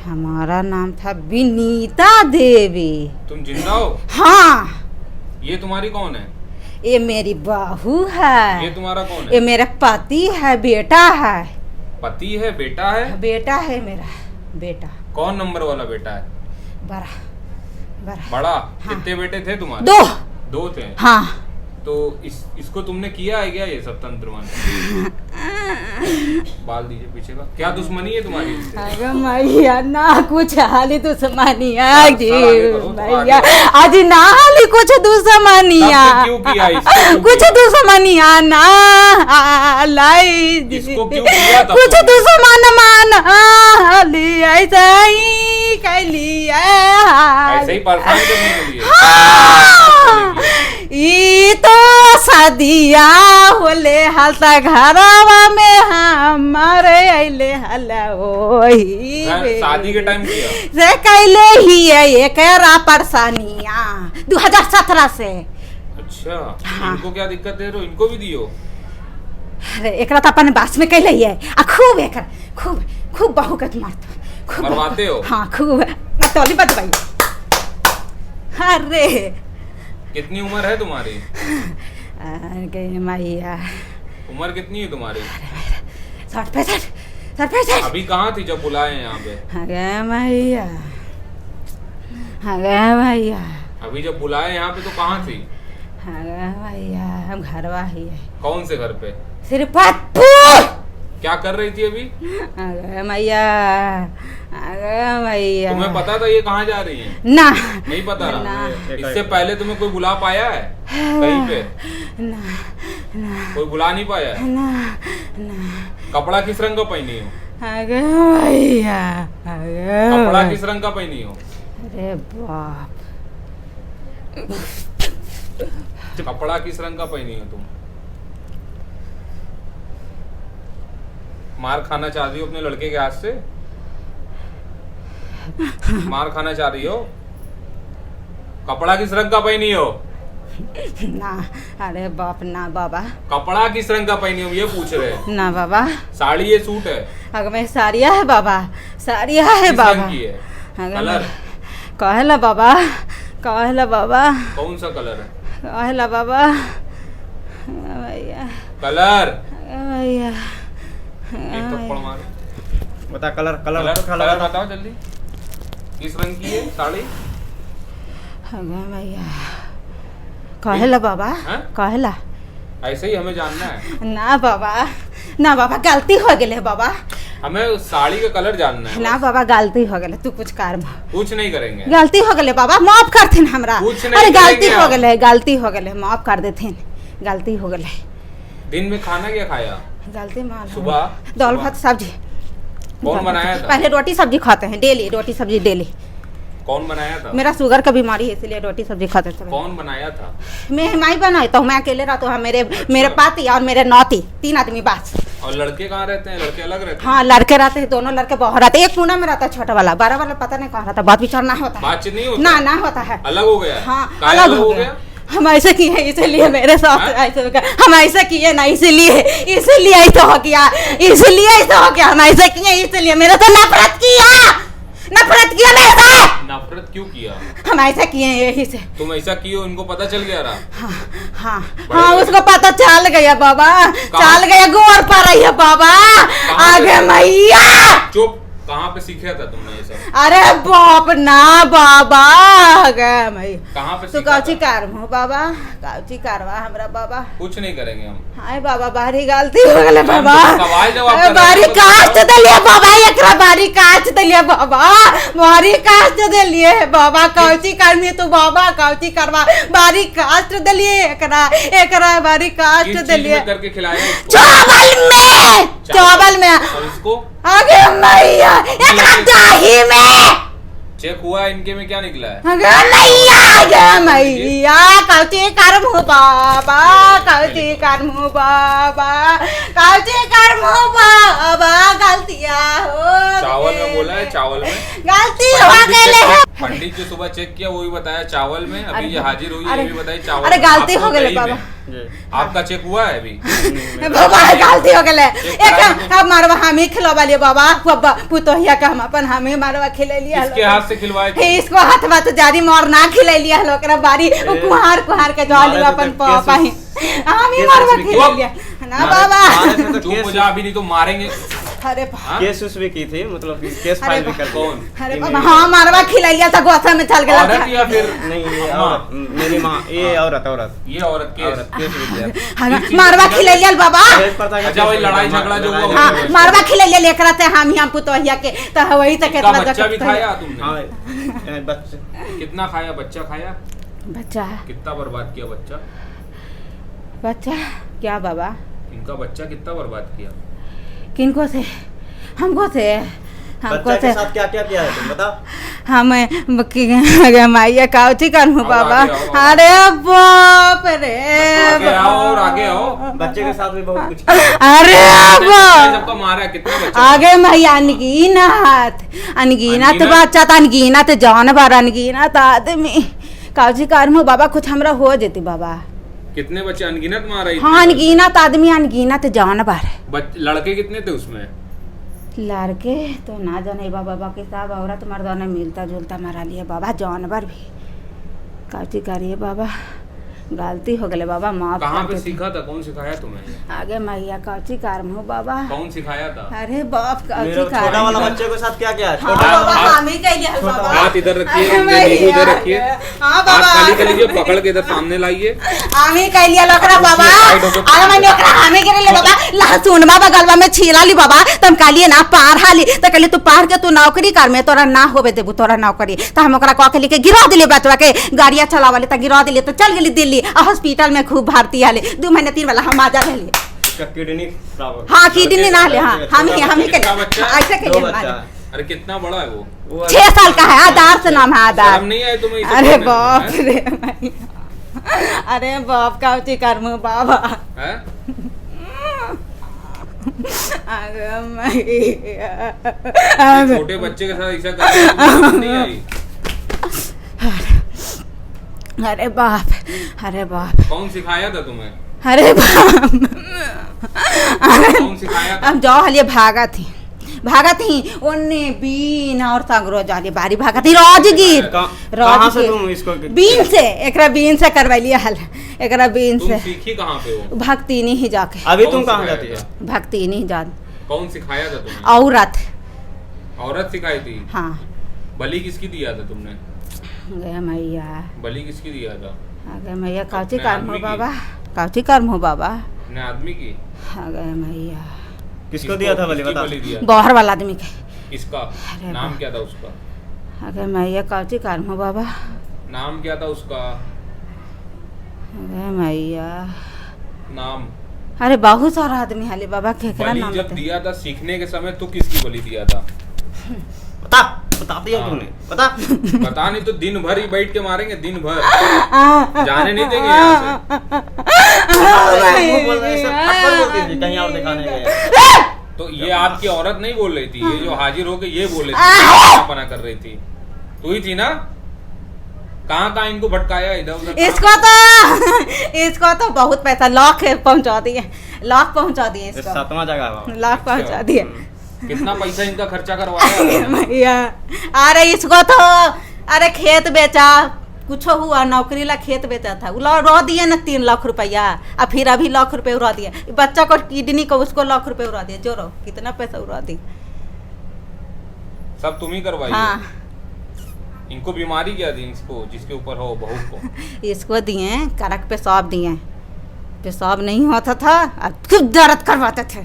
हमारा नाम था विनीता देवी। तुम जिंदा हो? हाँ। ये तुम्हारी कौन है? ये मेरी बहू है। ये तुम्हारा कौन है? ये मेरा पति है, बेटा है। पति है, बेटा है? बेटा है मेरा बेटा। कौन नंबर वाला बेटा है? बड़ा बड़ा। हाँ। कितने बेटे थे तुम्हारे? दो थे। हाँ। तो इसको तुमने किया है क्या ये सब तंत्र मंत्र? बाल दीजिए पीछे का। क्या दुश्मनी है तुम्हारी इससे? अरे मैया ना कुछ हाली दुश्मनिया जी तो मैया आज ना हाली कुछ दुश्मनिया क्यों किया इसको? कुछ दुश्मनिया ना लाई इसको क्यों किया? कुछ दुश्मन मान हाली ऐसा ही कैली ऐसे ही परेशान करने के लिए। ई तो सदिया होले हलता घरवा में हमारे अइले हला वही शादी के टाइम किया से कैले ही है एकरा परेशानियां 2017 से। अच्छा। हाँ। इनको क्या दिक्कत दे रहे हो? इनको भी दियो। अरे एकरा तो अपन बास में कैले ही है आ खूब एकर खूब खूब बहू के मारत खूब मरवाते हो? हाँ खूब तोली बजवाई। अरे कितनी उम्र है तुम्हारी? मैया उम्र कितनी है तुम्हारी? 60-65। अभी कहाँ थी जब बुलाए यहाँ पे? मैया मैया अभी जब बुलाए यहाँ पे तो कहाँ थी? मैया हम घरवा ही है। कौन से घर पे? सिर्फ क्या कर रही थी अभी? मैया मैया तुम्हें पता था ये कहाँ जा रही है? ना नहीं पता ना इससे पहले तुम्हें कोई बुला पाया है कहीं पे? ना ना कोई बुला नहीं पाया है? ना ना कपड़ा किस रंग का पहनी हो? मैया कपड़ा किस रंग का पहनी हो? अरे बाप कपड़ा किस रंग का पहनी हो तुम? मार खाना चाह रही हो अपने लड़के के हाथ से? मार खाना चाह रही हो? कपड़ा किस रंग का पहनी हो? ना अरे बाप ना बाबा। कपड़ा किस रंग का पहनी हो ये पूछ रहे हैं। ना बाबा। साड़ी है सूट है? अगर मैं साड़िया है बाबा, साड़िया है किस बाबा। रंग की है? कलर कहला बाबा, कहला बाबा, कौन सा कलर है? कहला बाबा भैया कलर। भैया एक थप्पड़ मारो। बता कलर कलर बताओ जल्दी। किस रंग की है साड़ी? भैया कहला बाबा, कहला ऐसे ही हमें जानना है। ना बाबा, ना बाबा गलती हो गई है बाबा। हमें साड़ी का कलर जानना है। ना बाबा गलती हो गई, तू कुछ कर कुछ नहीं करेंगे। गलती हो गई बाबा, माफ करथिन हमरा। अरे गलती हो गई, गलती हो गई, माफ कर देथिन। गलती हो गई। दिन में खाना क्या खाया? गलती मान सुबह दाल भात सब्जी। कौन बनाया था? पहले रोटी सब्जी खाते हैं डेली, रोटी सब्जी डेली। कौन बनाया था? मेरा शुगर का बीमारी है इसलिए रोटी सब्जी खाते थे। कौन बनाया था? मैं बनाई तो मैं अकेले रहता हूँ। मेरे पाती और मेरे नौती 3 आदमी बस। और लड़के कहाँ रहते हैं? लड़के अलग रहते हैं? हाँ लड़के रहते हैं, दोनों लड़के बाहर रहते हैं। एक पुणे में रहता है छोटा वाला, 12 वाला पता नहीं कहाँ रहता। बात विचार ना होता है। बातचीत नहीं होता? ना होता है। अलग हो गया? हाँ अलग हो गया। हम ऐसे किए इसलिए मेरे साथ ऐसे हो गया। हम ऐसे किए ना इसलिए ऐसा हो गया, इसलिए ऐसा हो गया। हम ऐसे किए इसलिए मेरे से नफरत किया मेरे से। नफरत क्यों किया? हम ऐसा किए यही से। तुम ऐसा किए इनको पता चल गया रहा? हाँ उसको पता चल गया बाबा, चल गया गोर पर रही है बाबा। आगे मैया चुप। कहाँ पे सीखा था तुमने ये सब? अरे बाप ना बाबा गया मैं। कहाँ पे तू सीखा काची था? कार हूँ बाबा, काची कारवा हमरा बाबा। कुछ नहीं करेंगे हम। हाय बाबा बारी गलती हो गले बाबा। सवाल जवाब कर रहे बारी हो तो कास्ट दलिए बाबा, एकरा बारी कास्ट दलिए बाबा, बारी कास्ट दलिए बाबा। काची करनी तू बाबा, काची करवा बारी कास्ट दलिए एकरा बारी कास्ट किस चीज दलिए। में करके खिलाया इसको? चावल में और इसको आगे मैया एकरा दही में चेक हुआ इनके में क्या निकला है? मैया कौची कर्म हो बाबा, कौची कर्म हो बाबा, कौची कर्म हो बाबा। गलतियां हो चावल में बोला है, चावल में गलती हो गई। पंडित जो सुबह चेक किया वो भी बताया चावल में। अभी ये हाजिर हुई है, ये भी बताया चावल। अरे गलती हो गई बाबा। जी। आपका चेक हुआ है अभी? बाबा गलती हो गेले एक अब मारवा हमें खिलवा लिए बाबा पुतोहिया का हम अपन हमें मारवा खिले लिया किसके हाथ से खिलवाए थे? इसको हाथ में तो जारी मोर ना खिले लिया लोग बारी कुहार के जो लिया अपन पापा ही हम ही मारवा खिले लिया ना बाबा। चुप हो जा, अभी नहीं तो मारेंगे। अरे केस उस भी की थी, मतलब केस फाइल भी कर। कौन? अरे बाबा हाँ मारवा खिले लिया था गोसा में चल गया औरत या फिर नहीं, ये औरत, मेरी माँ, ये औरत ये औरत केस भी किया। मारवा खिले लिया बाबा। अच्छा वही लड़ाई झगड़ा जो हुआ हाँ मारवा खिले लिया लेकर थे हम यहाँ पुतोहिया के तो वही तक बच्चा भी खाया तुमने? हाँ बच्चे। कितना खाया? बच्चा खाया? बच्चा कितना बर्बाद किया बच्चा? बच्चा क्या बाबा? इनका बच्चा कितना बर्बाद किया? किनको से? हमको से बच्चा के साथ क्या क्या किया है तुम बताओ? हम माइया काउची करूँ बाबा। अरे बाप रे आगे आओ। बच्चे के साथ भी बहुत कुछ। अरे सबको मारा? कितने बच्चे? आगे मैया अनगीनत बच्चा था, अनगीनत जानवर, अनगीनत आदमी काउची करूँ बाबा। कुछ हमरा हो जेती बाबा। कितने बच्चे अनगिनत मारा? हाँ अनगीनत आदमी, अनगीनत जानवर। लड़के कितने थे उसमें? लड़के तो ना जाने बाबा, बाकी सब औरत मर्दाना मिलता जुलता मारा लिए बाबा। जानवर भी काची करिए बाबा, गलती हो गए बाबा, माफ। कहाँ पे सीखा था? कौन सिखाया तुम्हें? आगे मैया काची कारम हो बाबा। कौन सिखाया था? अरे बाप काची छोटा वाला बच्चे के साथ क्या क्या है? हाँ बाबा हम ही कह लिया बाबा। हाथ इधर रखिए, नींबू इधर रखिए। हाँ बाबा खाली कर लीजिए, पकड़ के इधर सामने लाइए। हम ही कह लिया लोकरा बाबा। अरे मैंने ओकरा हम ही करे ले बाबा। लहसुन बाबा गलवा में छीला ली बाबा। तुम कहलिए ना पार हाली तो कहलिए तू पार के तू नौकरी कर, में तोरा ना होवे देबू तोरा नौकरी। तो हम ओकरा कह के लेके गिरा दिले बचवा के, गाड़िया चलावले त गिरा दिले तो चल गेली दिल्ली हॉस्पिटल में खूब भर्ती आले। 2 महीने 3 वाला हम आजा रहली। किडनी हाँ किडनी ना ले। हाँ हम ही के ऐसे के लिए। अरे कितना बड़ा है वो? 6 साल का है। आधार से नाम है आधार। शर्म नहीं आई तुम्हें? अरे बाप रे अरे बाप का उची करमु बाबा। हैं? छोटे बच्चे के साथ ऐसा करना नहीं आई? अरे बाप, अरे बाप। कौन सिखाया था तुम्हें? अरे बाप कौन सिखाया था? अब जाओ हलिए भागा थी ओने बीन और तगरो जाली बारी भागा थी राजगीर। कहां से तुम इसको? बीन से, एकरा बीन से करवैलिया हल। एकरा बीन से सीखी कहां पे हो? भक्ति नहीं जाके। अभी तुम कहां जाती है? भक्ति नहीं जा। कौन सिखाया था तुम्हें? औरत सिखाई थी? हाँ। बलि किसकी दिया था तुमने? गए मैया। बलि किसकी दिया था? गए मैया काची कर्म हो बाबा, काची कर्म हो बाबा। अपने आदमी की? गए मैया। किसको दिया था बलि बता? बाहर वाला आदमी के। किसका? नाम क्या था उसका? अरे मैया काची कर्म हो बाबा। नाम क्या था उसका? अरे मैया नाम? अरे बहुत सारा आदमी हाले बाबा केकरा नाम? जब दिया था सीखने के समय तो किसकी बलि दिया था? बता दिया तुमने? बता नहीं तो दिन भर ही बैठ के मारेंगे, दिन भर जाने नहीं देंगे यहाँ से। कहीं और दिखाने गए तो ये आपकी औरत नहीं बोल रही थी, ये जो हाजिर हो गई ये बोल रही थी, पना कर रही थी। तू ही थी ना? कहाँ इनको भटकाया इधर उधर? इसको तो बहुत पैसा लाख पहुंचा दिए, लाख पहुंचा दिए। 7वां जगह लाख पहुंचा दिए। कितना पैसा इनका खर्चा करवाया भैया? अरे इसको तो अरे खेत बेचा, कुछ हुआ नौकरी ला खेत बेचा था, रो दिए ना 3 लाख रुपया। और फिर अभी लाख रुपए उड़ा दिए। बच्चा को किडनी को उसको लाख रुपए उड़ा दिए। जोरो कितना पैसा उड़ा दी। सब तुम ही करवाई? हाँ। इनको बीमारी क्या दी इसको, जिसके ऊपर हो बहू को? इसको दिए करक पेशाब दिए, पेशाब नहीं होता था और खूब दर्द करवाते थे।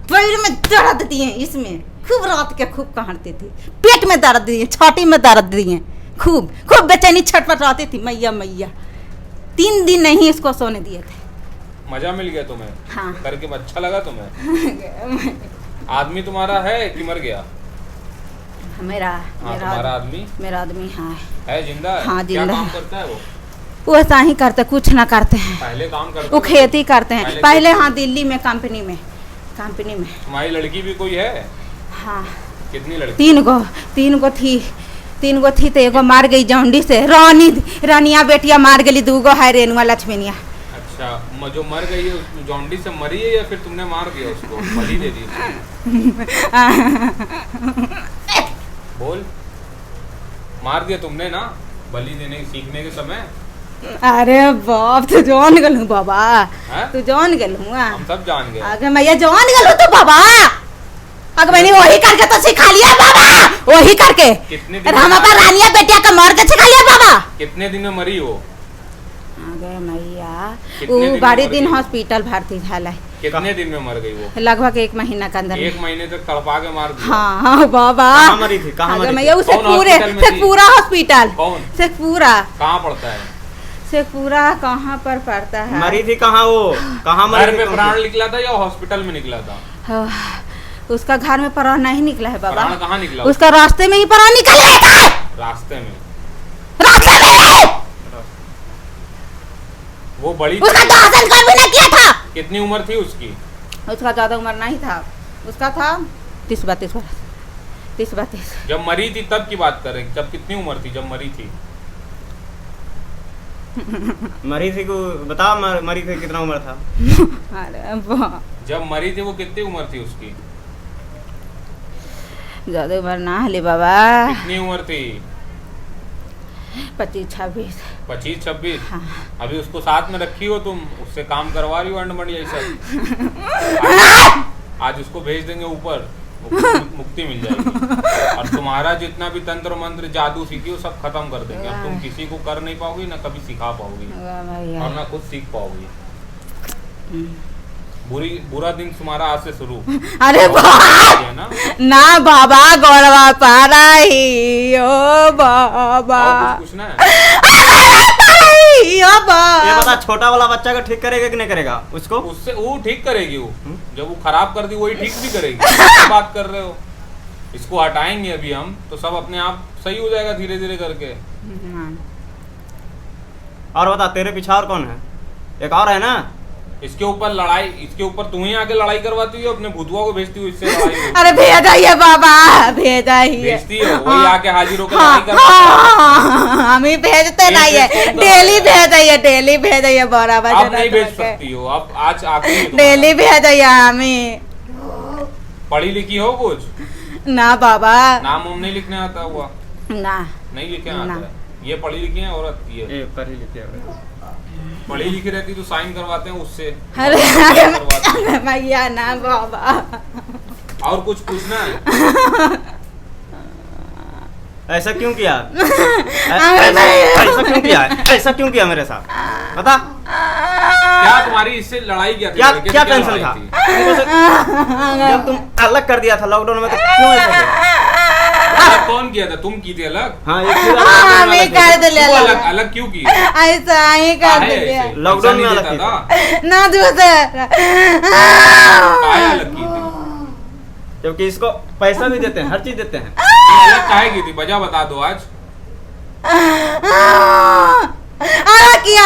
पैर में दर्द दिए, इसमें खूब रात के खूब कहते थी। पेट में दर्द दिए, छाती में दर्द दिए, खूब खूब बेचैनी छटपटाती थी। मैया मैया 3 दिन नहीं इसको सोने दिए थे। मजा मिल गया तुम्हें? हाँ। करके अच्छा लगा तुम्हें? आदमी तुम्हारा है कि मर गया? मेरा आदमी? मेरा आदमी है जिंदा है? हाँ जिंदा। क्या काम करता है वो? ऐसा ही करते, कुछ ना करते हैं। पहले काम करते वो खेती करते हैं पहले। हाँ दिल्ली में कंपनी में। तुम्हारी लड़की भी कोई है? हाँ। कितनी लड़की? 3 गो थी तो एगो मार गई जौंडी से। रानिया बेटिया मार गई, 2 गो है रेनुआ लक्ष्मीनिया। अच्छा। अच्छा, जो मर गई है उस जॉन्डिस से मरी है या फिर तुमने मार दिया उसको, बलि दे दी? बोल, मार दिया तुमने ना बलि देने सीखने के समय? अरे बाप, तू जान गलू बाबा, हैं? तू जान गलू। हम सब जान गए। अगर मैं ये जान गलू तो बाबा, अगर मैंने वही करके तो सिखा लिया बाबा, वही करके। कितने दिन हम अपन रानिया बेटिया का मार के सिखा लिया बाबा। कितने दिन में मरी वो? अरे मैया, कितने वो दिन में बड़े मर दिन गई? हॉस्पिटल भर्ती था। कितने दिन में मर गई वो? लगभग 1 महीना के अंदर। 1 महीने तक तड़पा के मार दिया? हाँ हाँ बाबा। कहाँ मरी थी? कहाँ अगर मरी मैया थी? उसे कौन पूरे हॉस्पिटल में से थी? पूरा हॉस्पिटल कौन? से पूरा कहाँ पड़ता है? से पूरा कहाँ पर पड़ता है? मरी थी कहाँ वो? कहाँ मरी घर थी? में कौन प्राण सी? निकला था या हॉस्पिटल में निकला था? उसका घर में प्राण नहीं निकला है बाबा। प्राण कहाँ निकला? उसका रास्ते में ही प्राण निकल गया था। रास्ते में? रास्ते में वो बड़ी उसका दासन कौन भी नहीं किया था। कितनी उम्र थी उसकी? उसका ज्यादा उम्र नहीं था, उसका था 30-32 वर्ष। 30-32। जब मरी थी तब की बात करें, जब कितनी उम्र थी जब मरी थी? मरी थी को बता, मरी थी कितना उम्र था? अरे वाह, जब मरी थी वो कितनी उम्र थी उसकी? ज्यादा उम्र ना हले बाबा। कितनी उम्र थी? 25-26। 25-26? हाँ। अभी उसको साथ में रखी हो तुम, उससे काम करवा रही हो अंडमंड यही सब? आज उसको भेज देंगे ऊपर, मुक्ति मिल जाएगी। और तुम्हारा जितना भी तंत्र मंत्र जादू सीखी हो सब खत्म कर देंगे। अब तुम किसी को कर नहीं पाओगी, ना कभी सिखा पाओगी और ना खुद सीख पाओगी। बुरा दिन तुम्हारा आज से शुरू। अरे बाबा ना ना बाबा, गौरवा पारा ही ओ बाबा। और कुछ पूछना है? ओ बाबा। ये बता, छोटा वाला बच्चा को ठीक करेगा कि नहीं करेगा उसको? उससे वो ठीक करेगी वो, जब वो खराब कर दी वही ठीक भी करेगी। क्या बात कर रहे हो? इसको हटाएंगे अभी हम तो सब अपने आप सही हो जाएगा धीरे धीरे करके। और बता, तेरे पीछे और कौन है? एक और है ना? इसके ऊपर लड़ाई, इसके ऊपर तू ही आके लड़ाई करवाती हो, अपने भूतवा को भेजती हो, इससे लड़ाई होती है। अरे भेजा ही है बाबा, भेजा ही है। भेजती हो, वही आके हाजिर होकर हाँ, लड़ाई करवाती हाँ, हम ही भेजते नहीं है, डेली भेज है, डेली भेज है बराबर। अब नहीं भेज सकती हो, अब आज आके डेली भेज है हम ही। पढ़ी लिखी हो कुछ? ना बाबा, नाम उम नहीं लिखने आता हुआ? ना नहीं लिखने आता है? ये पढ़ी लिखी है औरत? ये पढ़ी लिखी है। पढ़ी लिखी रहती तो साइन करवाते हैं उससे। अरे भैया ना बाबा। और कुछ पूछना है? ऐसा क्यों किया? ऐसा क्यों किया? ऐसा क्यों किया मेरे साथ? बता, क्या तुम्हारी इससे लड़ाई क्या थी? क्या टेंशन था? जब तुम अलग कर दिया था लॉकडाउन में तो क्यों ऐसा किया? अलग कौन किया था? तुम की थी अलग? हाँ, हमें कर दे ले अलग अलग क्यों की? ऐसा ही कर दे लॉकडाउन में अलग था ना दूसरा। काहे अलग की थी? क्योंकि इसको पैसा भी देते हैं, हर चीज देते हैं। अलग काहे की थी? वजह बता दो आज। अरे किया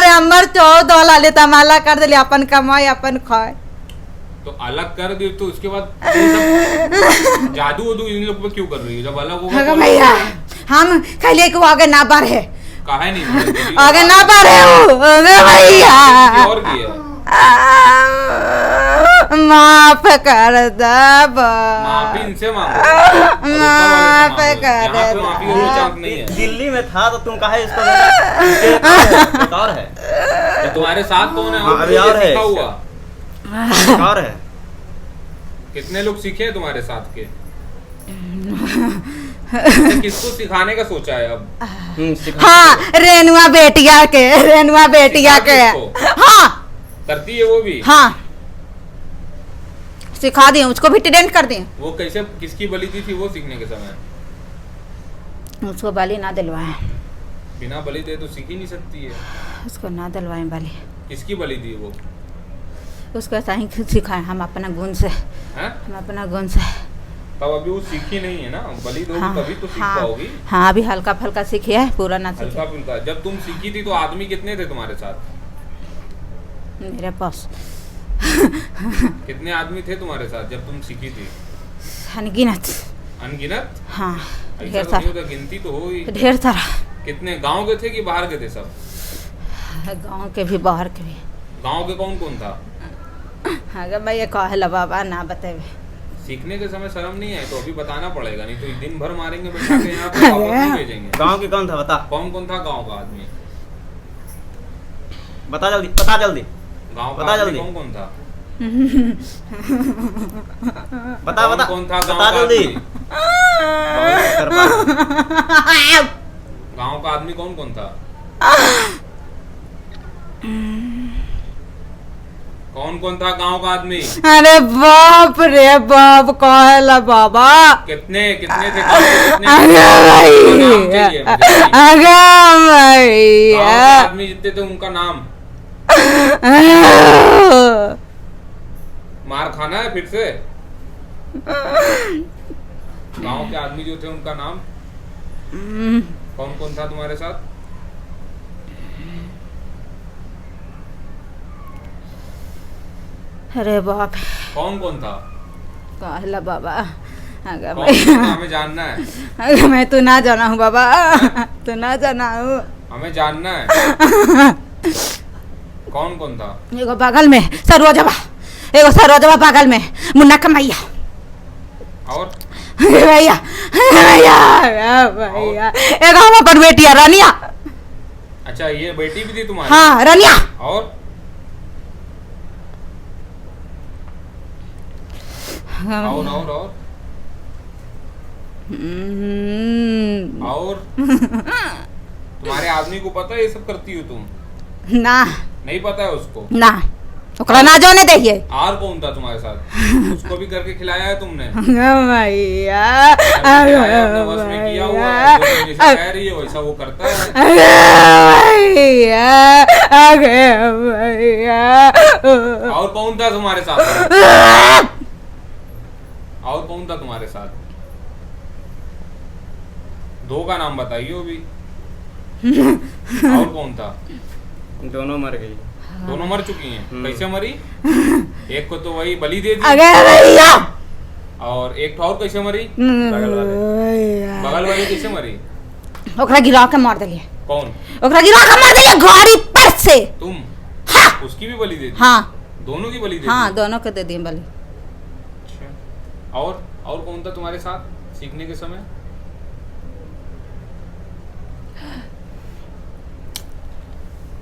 हमर 14 लाले तमाला कर दिले, अपन कमाई अपन खाए। तो अलग कर दी तो उसके बाद ये सब जादू वादू इन लोग पे क्यों कर रही है? जब अलग होगा तो भैया हम खाली को आगे ना बढ़े, काहे नहीं बढ़ती? आगे ना बढ़े हो भैया। किसी और की है? माफ कर दब, माफी इनसे मांगो। माफ कर यहाँ पे माफी का कोई चांस नहीं है। दिल्ली में था तो तुम काहे इसको भेजा? एक और है। तो तुम्हारे साथ कौन है? हाँ, अभी और है। सीखा हुआ एक और है। कितने लोग सीखे हैं तुम्हारे साथ के? किसको सिखाने का सोचा है अब? हाँ, रेनुआ बेटिया के, रेनुआ बेटिया के। हाँ करती है वो भी? हाँ, सिखा दिए, उसको भी ट्रेंड कर दिए। वो कैसे, किसकी बलि दी थी वो सीखने के समय? उसको बलि ना दिलवाए। बिना बलि दे तो सीख ही नहीं सकती है। उसको ना दिलवाए बलि। किसकी बलि दी वो? उसको ऐसा ही सिखाए हम अपना गुण से। हैं? हम अपना गुण से। तब अभी वो सीखी नहीं है ना, बलि दोगी हाँ, तभी तो सीख हाँ, पाओगी। हाँ, अभी हल्का फल्का सीखी है, पूरा ना सीखी। हल्का फुल्का। जब तुम सीखी थी तो आदमी कितने थे तुम्हारे साथ? मेरे पास कितने आदमी थे तुम्हारे साथ जब तुम सीखी थी? अनगिनत। अनगिनत? हाँ, ऐसा ढेर तो सारा, नहीं होता, गिनती तो हो ही। ढेर सारा। कितने गांव के थे कि बाहर के थे सब? गांव के भी बाहर के भी। गांव के कौन कौन था? अगर मैं ये कहला बाबा ना बतावे। सीखने के समय शर्म नहीं है तो अभी बताना पड़ेगा, नहीं तो दिन भर मारेंगे बैठा के यहाँ पे, वापस नहीं भेजेंगे। गांव के कौन था बता। कौन कौन था गांव का आदमी? बता जल्दी, बता जल्दी, गांव का बता आदमी जल्दी। कौन कौन था? बता बता, कौन था गांव बता का जल्दी। आदमी? गांव का आदमी कौन कौन था? कौन कौन था गांव का आदमी? अरे बाप रे बाप, कहला बाबा। कितने कितने थे गांव के? कितने? अरे नाम चाहिए भैया, मुझे। अरे गांव भैया, के आदमी जितने थे उनका नाम। मार खाना है फिर से? गांव के आदमी जो थे उनका नाम कौन कौन था तुम्हारे साथ? अरे बाप, कौन कौन था? कहला बाबा। अगर कौन कौन था? हमें जानना है। अगर मैं तो ना जाना हूँ बाबा, तो ना जाना हूँ। हमें जानना है कौन कौन था? एगो बगल में सरोजवा, एगो सरोजवा बगल में मुन्ना कमैया। और भैया भैया भैया, एगो हम अपन बेटिया रानिया। अच्छा, ये बेटी भी थी तुम्हारी? हाँ, रानिया। और और और तुम्हारे आदमी को पता है ये सब करती हो तुम? ना, नहीं पता है उसको? ना, ओकरा ना जाने दहिए। और कौन था तुम्हारे साथ? उसको भी करके खिलाया है तुमने? भैया, अपने वश में किया हुआ है, जो तुम जैसा कह रही है वैसा वो करता है। भैया, भैया। और कौन था तुम्हारे साथ? और कौन था तुम्हारे साथ? दो का नाम बताइए अभी। और कौन था? दोनों मर गई। दोनों मर चुकी हैं। कैसे मरी? एक को तो वही बलि दे दी, अरे भैया, और एक तो और कैसे मरी? भैया, बगल वाली कैसे मरी? ओकरा गिरा के मार दिलिए। कौन? ओकरा गिरा के मार दिलिए गाड़ी पर से। तुम? हाँ, उसकी भी बलि दे दी? हाँ, दोनों की बलि दे हाँ, दी? दोनों के दे दिए बलि। अच्छा, और कौन था तुम्हारे साथ सीखने के समय?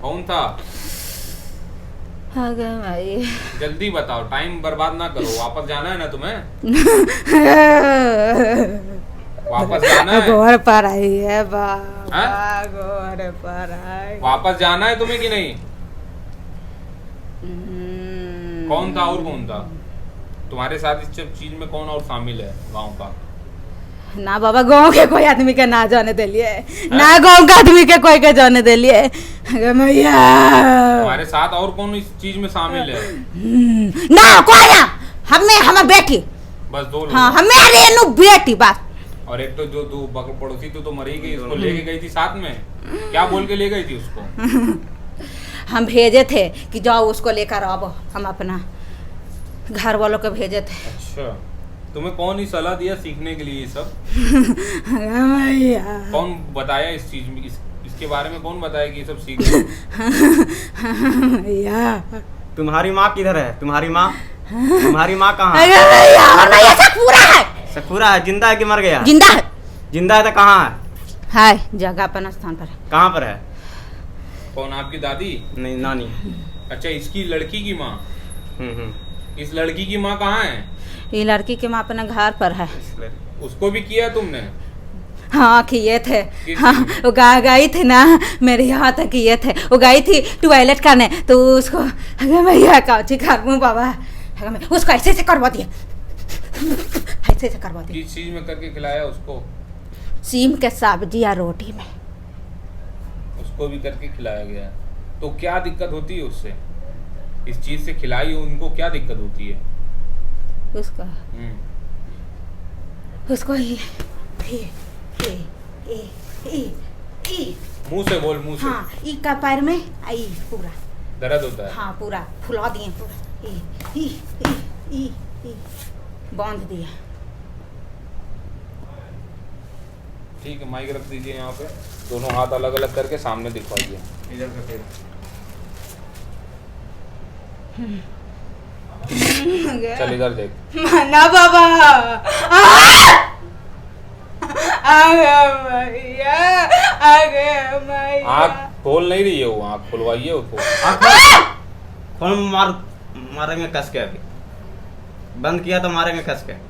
कौन था? भाई, जल्दी बताओ, टाइम बर्बाद ना करो। वापस जाना है ना तुम्हें? वापस जाना है? गोर पर आई है बाबा, हाँ? गोर पर आई। वापस जाना है तुम्हें कि नहीं? कौन था और कौन था तुम्हारे साथ? इस सब चीज में कौन और शामिल है गांव का? ना बाबा, गांव के कोई आदमी के ना जाने दिलिए, ना गांव के आदमी के कोई के जाने दिलिए। भैया, तुम्हारे साथ और कौन इस चीज में शामिल है? ना कोई ना, हमें हमार बेटी। बस दो लोग? हाँ, हमें रेनू बेटी बस। और एक तो जो दो पड़ोसी तो मर ही गई, उसको लेके गई थी साथ में। क्या बोल के ले गई थी उसको? हम भेजे थे कि जाओ उसको लेकर आओ, हम अपना घर वालों को भेजे थे। अच्छा, तुम्हें कौन ही सलाह दिया सीखने के लिए ये सब? भैया, कौन बताया इस चीज में, इसके बारे में कौन बताया कि ये सब सीख? भैया, तुम्हारी माँ किधर है? तुम्हारी माँ, तुम्हारी माँ कहाँ है? अरे भैया, और भैया सखपूरा है। सखूरा है? जिंदा है कि मर गया? जिंदा है। जिंदा है तो कहाँ है? है जगह अपन स्थान पर है। कहाँ पर है? कौन, आपकी दादी? नहीं, नानी। अच्छा, इसकी लड़की की माँ? इस लड़की की माँ कहाँ है? ये लड़की के माँ अपने घर पर है। उसको भी किया तुमने? हाँ, किए थे। किस हाँ, चीज़ में? वो गई थी ना, मेरे यहाँ तक किए थे। वो गई थी टॉयलेट करने, तो उसको अगर भैया काची कर बाबा, उसको ऐसे ऐसे करवा दिया, ऐसे ऐसे करवा दिया। किस चीज में करके खिलाया उसको? सीम के सब्जी या रोटी में। उसको भी करके खिलाया गया। तो क्या दिक्कत होती है उससे? इस चीज से खिलाई उनको क्या दिक्कत होती है? उसको उसको ही मुंह से बोल, मुंह से। हाँ, ई का पैर में आई पूरा दर्द होता है? हाँ, पूरा फुला दिए, पूरा बांध दिया। ठीक है, माइक रख दीजिए यहाँ पे, दोनों हाथ अलग अलग करके सामने दिखवाइए। इधर करके चल इधर देख। ना बाबा, आ गया भैया, आ गया भैया। आँख खोल नहीं रही है वो, आँख खुलवाइए उसको। फोन मारेंगे कस के, अभी बंद किया तो मारेंगे कस के।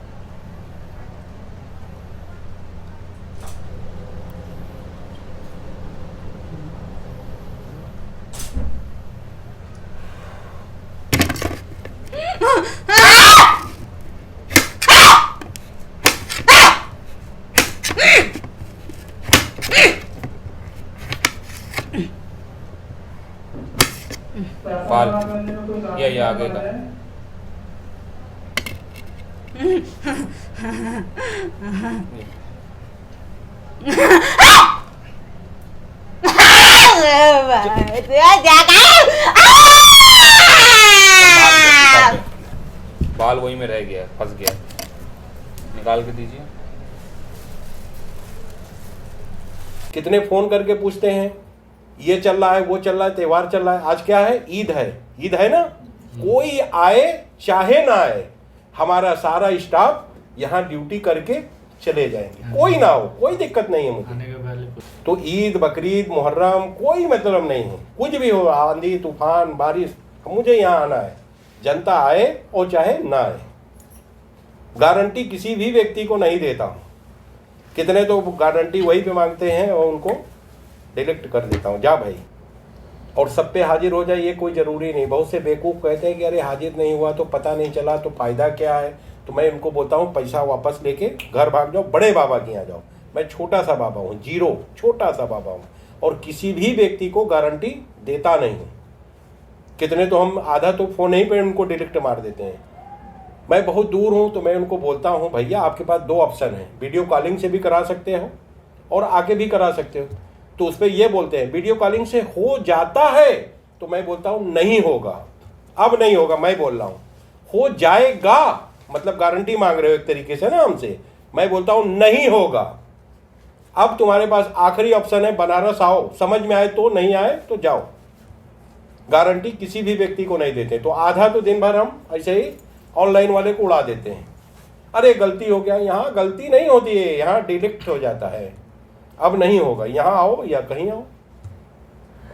बाल ये आगे का। बाल वही में रह गया, फंस गया, निकाल के दीजिए। कितने फोन करके पूछते हैं ये चल रहा है, वो चल रहा है, त्योहार चल रहा है। आज क्या है? ईद है। ईद है ना, कोई आए चाहे ना आए, हमारा सारा स्टाफ यहाँ ड्यूटी करके चले जाएंगे, कोई ना हो, कोई दिक्कत नहीं है मुझे। तो ईद, बकरीद, मुहर्रम कोई मतलब नहीं है, कुछ भी हो, आंधी तूफान बारिश, मुझे यहाँ आना है। जनता आए और चाहे ना आए, गारंटी किसी भी व्यक्ति को नहीं देता हूँ। कितने तो गारंटी वही पे मांगते हैं और उनको डिलीट कर देता हूँ, जा भाई। और सब पे हाजिर हो जाए ये कोई ज़रूरी नहीं। बहुत से बेवकूफ़ कहते हैं कि अरे हाजिर नहीं हुआ तो पता नहीं चला तो फ़ायदा क्या है। तो मैं उनको बोलता हूँ पैसा वापस लेके घर भाग जाओ, बड़े बाबा के यहाँ जाओ। मैं छोटा सा बाबा हूँ, जीरो, छोटा सा बाबा हूँ, और किसी भी व्यक्ति को गारंटी देता नहीं हूँ। कितने तो हम आधा तो फ़ोन ही पे उनको डिलीट मार देते हैं। मैं बहुत दूर हूँ तो मैं उनको बोलता हूँ भैया आपके पास दो ऑप्शन है, वीडियो कॉलिंग से भी करा सकते हो और आके भी करा सकते हो। तो उस पर ये बोलते हैं वीडियो कॉलिंग से हो जाता है, तो मैं बोलता हूँ नहीं होगा, अब नहीं होगा। मैं बोल रहा हूँ हो जाएगा, मतलब गारंटी मांग रहे हो एक तरीके से ना हमसे। मैं बोलता हूँ नहीं होगा। अब तुम्हारे पास आखिरी ऑप्शन है, बनारस आओ, समझ में आए तो, नहीं आए तो जाओ। गारंटी किसी भी व्यक्ति को नहीं देते। तो आधा तो दिन भर हम ऐसे ही ऑनलाइन वाले को उड़ा देते हैं, अरे गलती हो गया। यहाँ गलती नहीं होती है, यहाँ डिलीट हो जाता है। अब नहीं होगा, यहाँ आओ या कहीं आओ,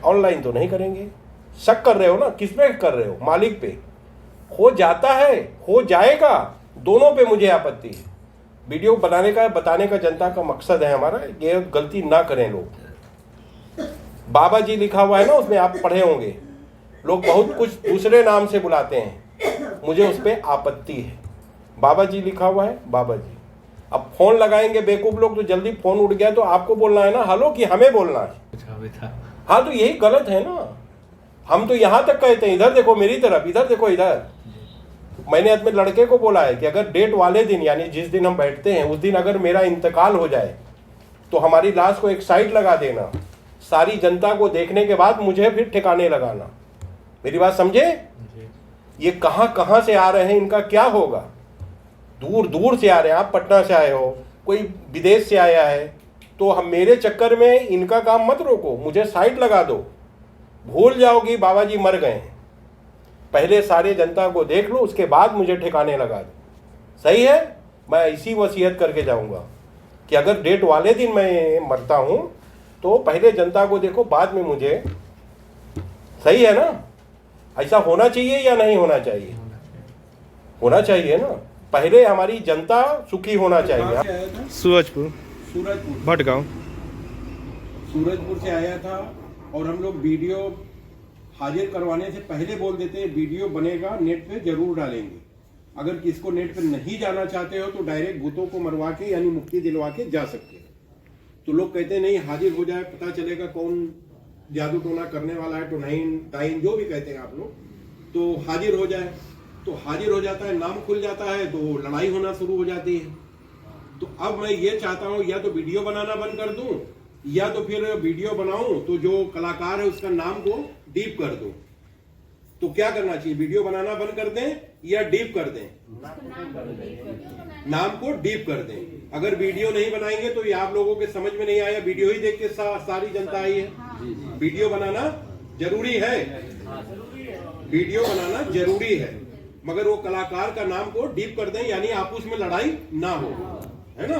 ऑनलाइन तो नहीं करेंगे। शक कर रहे हो ना, किस पे कर रहे हो? मालिक पे। हो जाता है, हो जाएगा, दोनों पे मुझे आपत्ति है। वीडियो बनाने का, बताने का जनता का मकसद है हमारा, ये गलती ना करें लोग। बाबा जी लिखा हुआ है ना, उसमें आप पढ़े होंगे, लोग बहुत कुछ दूसरे नाम से बुलाते हैं, मुझे उस पर आपत्ति है। बाबा जी लिखा हुआ है, बाबा जी। अब फोन लगाएंगे बेवकूफ लोग तो जल्दी फोन उठ गया तो आपको बोलना है ना हेलो, कि हमें बोलना है? हाँ, तो यही गलत है ना। हम तो यहाँ तक कहते हैं, इधर देखो मेरी तरफ, इधर देखो इधर। मैंने अपने लड़के को बोला है कि अगर डेट वाले दिन, यानी जिस दिन हम बैठते हैं उस दिन अगर मेरा इंतकाल हो जाए तो हमारी लाश को एक साइड लगा देना, सारी जनता को देखने के बाद मुझे फिर ठिकाने लगाना। मेरी बात समझे? ये कहाँ से आ रहे हैं, इनका क्या होगा? दूर दूर से आ रहे हैं, आप पटना से आए हो, कोई विदेश से आया है, तो हम मेरे चक्कर में इनका काम मत रोको, मुझे साइड लगा दो। भूल जाओगी बाबा जी मर गए हैं, पहले सारे जनता को देख लो, उसके बाद मुझे ठिकाने लगा दो। सही है? मैं इसी वसीयत करके जाऊंगा कि अगर डेट वाले दिन मैं मरता हूं तो पहले जनता को देखो, बाद में मुझे। सही है ना? ऐसा होना चाहिए या नहीं होना चाहिए? होना चाहिए ना। पहले हमारी जनता सुखी होना चाहिए। सूरजपुर भटगांव सूरजपुर से आया था, और हम लोग वीडियो हाजिर करवाने से पहले बोल देते हैं वीडियो बनेगा, नेट पे जरूर डालेंगे। अगर किसको नेट पे नहीं जाना चाहते हो तो डायरेक्ट भूतों को मरवा के, यानी मुक्ति दिलवा के जा सकते हो। तो लोग कहते हैं नहीं हाजिर हो जाए, पता चलेगा कौन जादू टोना करने वाला है, टोनाइन टाइन जो भी कहते हैं आप लोग, तो हाजिर हो जाए। तो हाजिर हो जाता है, नाम खुल जाता है, तो लड़ाई होना शुरू हो जाती है। तो अब मैं ये चाहता हूँ या तो वीडियो बनाना बंद कर दूं, या तो फिर वीडियो बनाऊं तो जो कलाकार है उसका नाम को डीप कर दूं। तो क्या करना चाहिए? वीडियो बनाना बंद कर दें या डीप कर दें? नाम को डीप कर दें। अगर वीडियो नहीं बनाएंगे तो ये आप लोगों के समझ में नहीं आया, वीडियो ही देख के सारी जनता आई है। वीडियो बनाना जरूरी है, वीडियो बनाना जरूरी है, मगर वो कलाकार का नाम को डीप कर दें, यानी आपस में लड़ाई ना हो, है ना।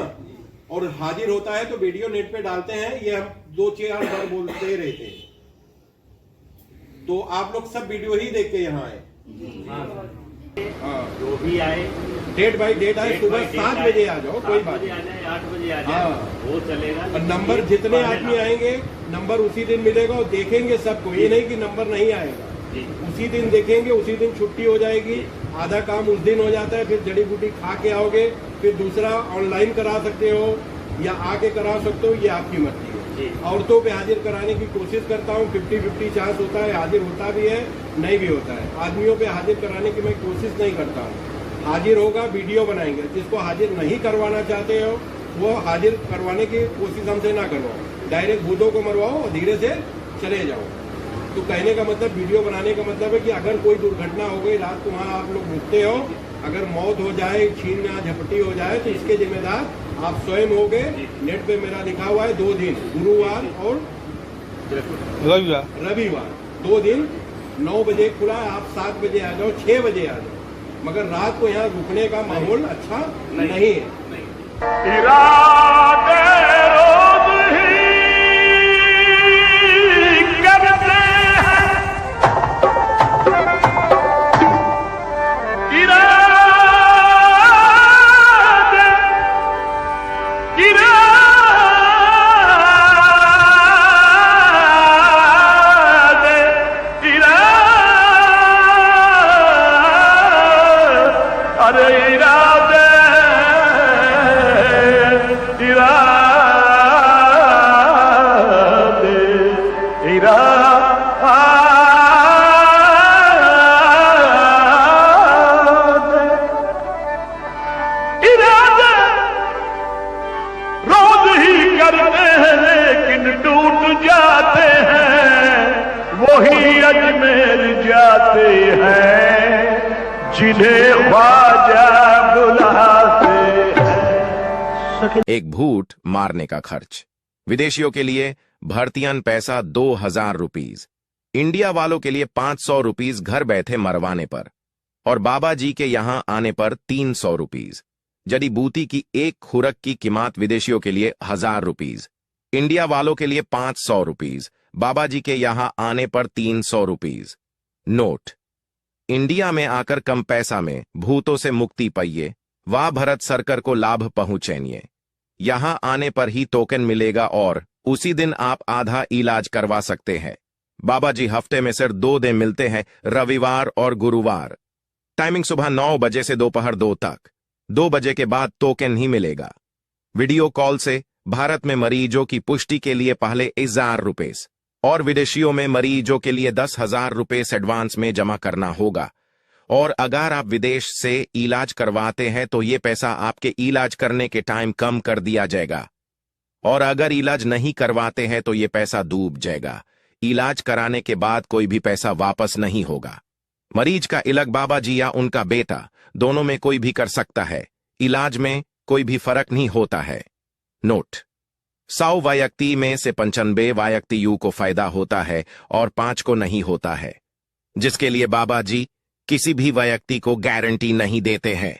और हाजिर होता है तो वीडियो नेट पे डालते हैं, ये हम 2-4 बार बोलते रहते हैं। तो आप लोग सब वीडियो ही देख के यहाँ आए। हाँ, जो भी आए डेट बाई डेट आए, सुबह 7 बजे आ जाओ, कोई बात नहीं, 8 बजे आ जाए, हाँ, वो चलेगा। और नंबर जितने आदमी आएंगे नंबर उसी दिन मिलेगा, और देखेंगे सबको, ये नहीं कि नंबर नहीं आएगा, उसी दिन देखेंगे, उसी दिन छुट्टी हो जाएगी, आधा काम उस दिन हो जाता है, फिर जड़ी बूटी खा के आओगे, फिर दूसरा ऑनलाइन करा सकते हो या आके करा सकते हो, ये आपकी मर्जी है। औरतों पे हाजिर कराने की कोशिश करता हूँ, 50-50 चांस होता है, हाजिर होता भी है, नहीं भी होता है। आदमियों पे हाजिर कराने की मैं कोशिश नहीं करता हूँ। हाजिर होगा, वीडियो बनाएंगे, जिसको हाजिर नहीं करवाना चाहते हो वो हाजिर करवाने की कोशिश हमसे ना करवाओ, डायरेक्ट भूतों को मरवाओ और धीरे से चले जाओ। तो कहने का मतलब, वीडियो बनाने का मतलब है कि अगर कोई दुर्घटना हो गई, रात को वहाँ आप लोग रुकते हो, अगर मौत हो जाए, छीन या झपटी हो जाए, तो इसके जिम्मेदार आप स्वयं हो गए। नेट पे मेरा लिखा हुआ है 2 दिन, गुरुवार और रविवार 2 दिन 9 बजे खुला है, आप 7 बजे आ जाओ, 6 बजे आ जाओ, मगर रात को यहाँ रुकने का माहौल अच्छा नहीं है। जिन्हें ख्वाजा बुलाते हैं। एक भूत मारने का खर्च, विदेशियों के लिए भर्तियन पैसा 2000 रुपीज, इंडिया वालों के लिए 500 रुपीज घर बैठे मरवाने पर, और बाबा जी के यहां आने पर 300 रुपीज। जड़ी बूटी की एक खुरक की कीमत विदेशियों के लिए 1000 रुपीज, इंडिया वालों के लिए 500 रुपीज, बाबा जी के यहां आने पर 300 रुपीज। नोट, इंडिया में आकर कम पैसा में भूतों से मुक्ति पाइए, वाह भरत सरकार को लाभ पहुंचेनिए। यहां आने पर ही टोकन मिलेगा और उसी दिन आप आधा इलाज करवा सकते हैं। बाबा जी हफ्ते में सिर्फ 2 दिन मिलते हैं, रविवार और गुरुवार। टाइमिंग सुबह 9 बजे से दोपहर 2 तक, 2 बजे के बाद टोकन ही मिलेगा। वीडियो कॉल से भारत में मरीजों की पुष्टि के लिए पहले 1000 रुपये और विदेशियों में मरीजों के लिए 10,000 रुपये एडवांस में जमा करना होगा। और अगर आप विदेश से इलाज करवाते हैं तो ये पैसा आपके इलाज करने के टाइम कम कर दिया जाएगा, और अगर इलाज नहीं करवाते हैं तो ये पैसा डूब जाएगा। इलाज कराने के बाद कोई भी पैसा वापस नहीं होगा। मरीज का इलाज बाबा जी या उनका बेटा दोनों में कोई भी कर सकता है, इलाज में कोई भी फर्क नहीं होता है। नोट, 100 व्यक्ति में से 95 व्यक्ति को फायदा होता है और 5 को नहीं होता है, जिसके लिए बाबा जी किसी भी व्यक्ति को गारंटी नहीं देते हैं।